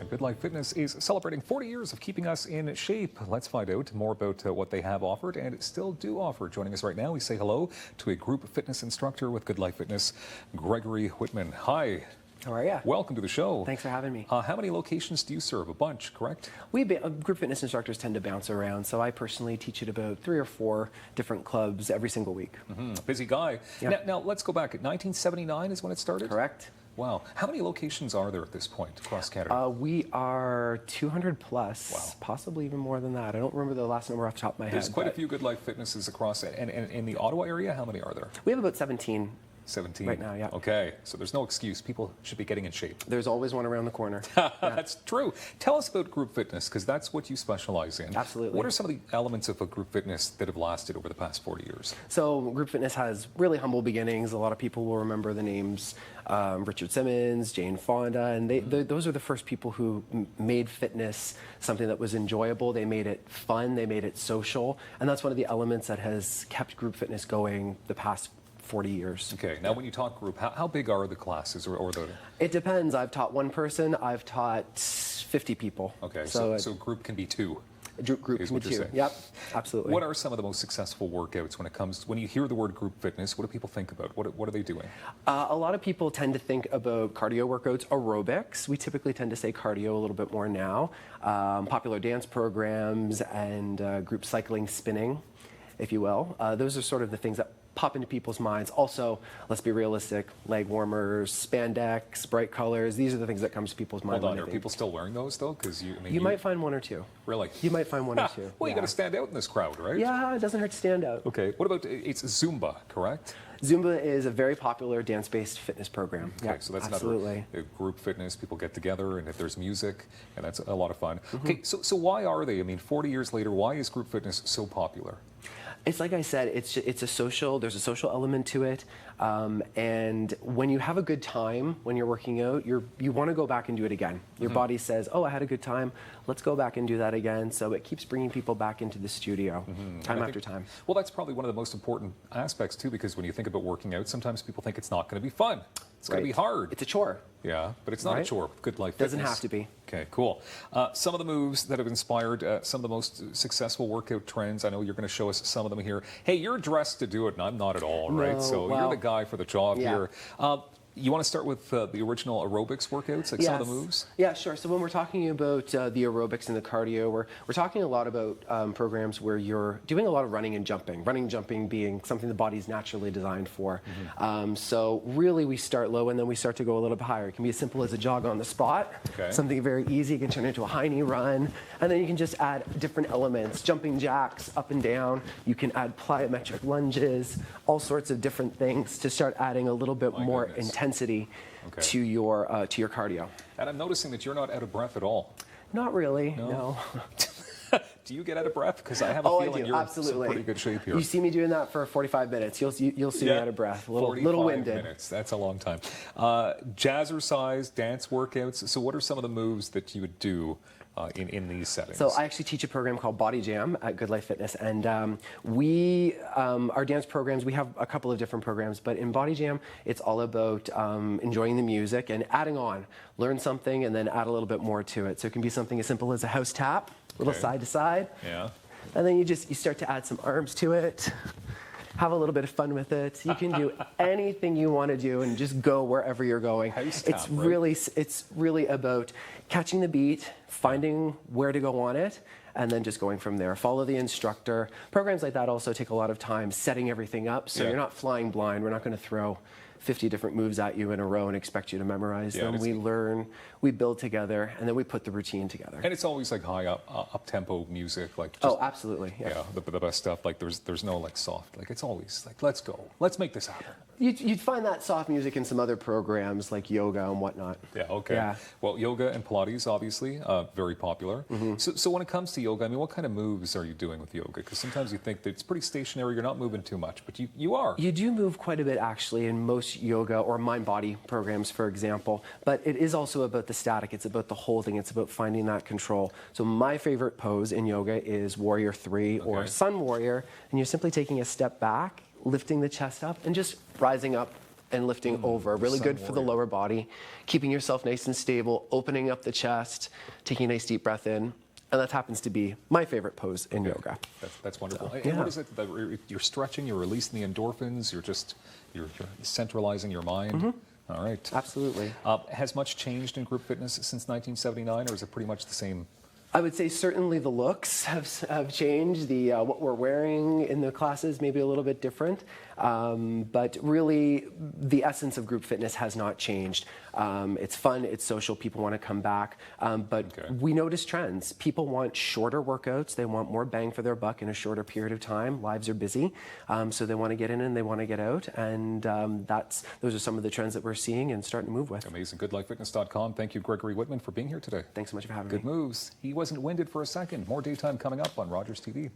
GoodLife Fitness is celebrating 40 years of keeping us in shape. Let's find out more about what they have offered and still do offer. Joining us right now, we say hello to a group fitness instructor with GoodLife Fitness, Greggory Whitman. Hi. How are you? Welcome to the show. Thanks for having me. How many locations do you serve? A bunch, correct? Group fitness instructors tend to bounce around, so I personally teach at about 3 or 4 different clubs every single week. Busy guy. Yep. Now, let's go back. 1979 is when it started? Correct. Wow. How many locations are there at this point across Canada? We are 200 plus, Wow. Possibly even more than that. I don't remember the last number off the top of my head. There's quite a few GoodLife Fitnesses across it. And in the Ottawa area, how many are there? We have about 17. 17 right now, yeah. Okay, so there's no excuse. People should be getting in shape. There's always one around the corner. That's true. Tell us about group fitness, because that's what you specialize in. Absolutely. What are some of the elements of a group fitness that have lasted over the past 40 years? So group fitness has really humble beginnings. A lot of people will remember the names Richard Simmons, Jane Fonda, and those are the first people who made fitness something that was enjoyable. They made it fun, they made it social, and that's one of the elements that has kept group fitness going the past 40 years. Okay, now when you talk group, how big are the classes or the... It depends. I've taught one person, I've taught 50 people. Okay, so group can be 2. Group is can what be you're 2. saying. Yep, absolutely. What are some of the most successful workouts when you hear the word group fitness? What do people think about? What are they doing? A lot of people tend to think about cardio workouts, aerobics. We typically tend to say cardio a little bit more now. Popular dance programs and group cycling, spinning, if you will. Those are sort of the things that pop into people's minds. Also, let's be realistic, leg warmers, spandex, bright colors, these are the things that come to people's minds. Hold on, are people still wearing those though? Because you might find one or two. Really? You might find one or two. Well, you got to stand out in this crowd, right? Yeah, it doesn't hurt to stand out. Okay, what about, it's Zumba, correct? Zumba is a very popular dance-based fitness program. Okay, so that's absolutely another group fitness. People get together, and if there's music, and that's a lot of fun. Okay, so why are they? I mean, 40 years later, why is group fitness so popular? It's like I said, it's a social, there's a social element to it, and when you have a good time when you're working out, you want to go back and do it again. Your body says, oh, I had a good time, let's go back and do that again, so it keeps bringing people back into the studio time after time. Well, that's probably one of the most important aspects too, because when you think about working out, sometimes people think it's not going to be fun. It's going to be hard. It's a chore. Yeah, but it's not a chore. GoodLife Fitness. Doesn't have to be. Okay, cool. Some of the moves that have inspired some of the most successful workout trends. I know you're going to show us some of them here. Hey, you're dressed to do it, and I'm not at all, right? No, so well, you're the guy for the job yeah. here. You want to start with the original aerobics workouts, like some of the moves? Yeah, sure. So when we're talking about the aerobics and the cardio, we're talking a lot about programs where you're doing a lot of running and jumping. Running and jumping being something the body's naturally designed for. So really we start low and then we start to go a little bit higher. It can be as simple as a jog on the spot, something very easy. You can turn into a high knee run, and then you can just add different elements, jumping jacks up and down. You can add plyometric lunges, all sorts of different things to start adding a little bit more intensity to your cardio. And I'm noticing that you're not out of breath at all. Not really, no. Do you get out of breath? Because I have a feeling you're in some pretty good shape here. You see me doing that for 45 minutes. You'll see me out of breath, a little winded. 45 minutes, that's a long time. Jazzercise, dance workouts. So what are some of the moves that you would do in these settings? So I actually teach a program called Body Jam at GoodLife Fitness, and our dance programs, we have a couple of different programs, but in Body Jam, it's all about enjoying the music and adding on. Learn something and then add a little bit more to it. So it can be something as simple as a house tap, little side to side. Yeah. And then you start to add some arms to it. Have a little bit of fun with it. You can do anything you want to do and just go wherever you're going. House tap, it's really about catching the beat, finding where to go on it, and then just going from there. Follow the instructor. Programs like that also take a lot of time setting everything up, so you're not flying blind. We're not going to throw 50 different moves at you in a row and expect you to memorize them. We learn, we build together, and then we put the routine together. And it's always like high up-tempo music, like just, absolutely, yeah. The best stuff. Like there's no like soft. Like it's always like let's go, let's make this happen. You'd find that soft music in some other programs like yoga and whatnot. Yeah, okay. Yeah. Well, yoga and Pilates, obviously, very popular. So when it comes to yoga, I mean, what kind of moves are you doing with yoga? Because sometimes you think that it's pretty stationary, you're not moving too much, but you are. You do move quite a bit, actually, in most yoga or mind-body programs, for example. But it is also about the static. It's about the holding. It's about finding that control. So my favorite pose in yoga is Warrior 3 or Sun Warrior. And you're simply taking a step back, lifting the chest up, and just rising up and lifting over. Really Sun good for the warrior. lower body, keeping yourself nice and stable, opening up the chest, taking a nice deep breath in. And that happens to be my favorite pose in yoga. That's wonderful. And yeah. what is it that you're stretching, you're releasing the endorphins, you're centralizing your mind? All right. Absolutely. Has much changed in group fitness since 1979, or is it pretty much the same? I would say certainly the looks have changed. The what we're wearing in the classes may be a little bit different, but really the essence of group fitness has not changed. It's fun, it's social, people want to come back, but we notice trends. People want shorter workouts, they want more bang for their buck in a shorter period of time. Lives are busy, so they want to get in and they want to get out, and those are some of the trends that we're seeing and starting to move with. Amazing. GoodLifeFitness.com. Thank you, Greggory Whitman, for being here today. Thanks so much for having me. Good moves. He wasn't winded for a second. More daytime coming up on Rogers TV.